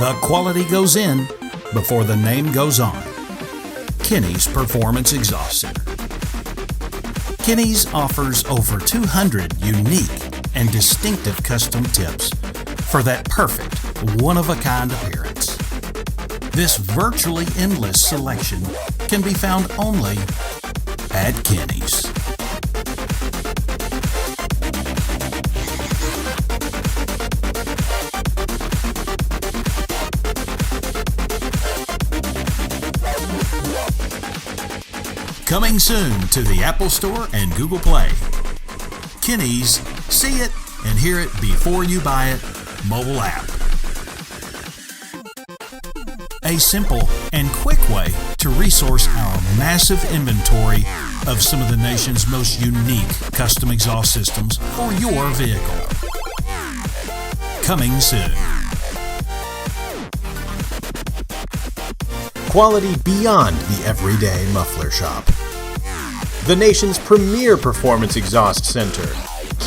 The quality goes in before the name goes on. Kinney's Performance Exhaust Center. Kinney's offers over 200 unique and distinctive custom tips for that perfect, one-of-a-kind appearance. This virtually endless selection can be found only at Kinney's. Coming soon to the Apple Store and Google Play. Kinney's See It and Hear It Before You Buy It mobile app. A simple and quick way to resource our massive inventory of some of the nation's most unique custom exhaust systems for your vehicle. Coming soon. Quality beyond the everyday muffler shop. The nation's premier performance exhaust center,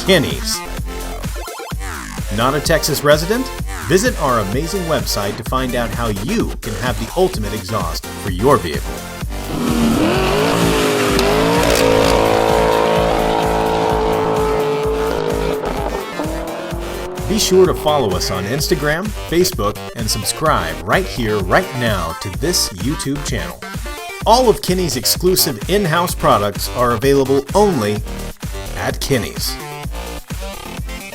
Kinney's. Not a Texas resident? Visit our amazing website to find out how you can have the ultimate exhaust for your vehicle. Be sure to follow us on Instagram, Facebook, and subscribe right here, right now to this YouTube channel. All of Kinney's exclusive in-house products are available only at Kinney's.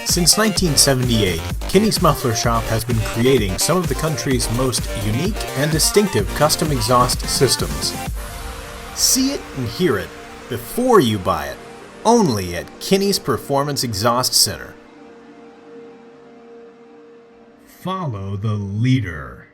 Since 1978, Kinney's Muffler Shop has been creating some of the country's most unique and distinctive custom exhaust systems. See it and hear it before you buy it, only at Kinney's Performance Exhaust Center. Follow the leader.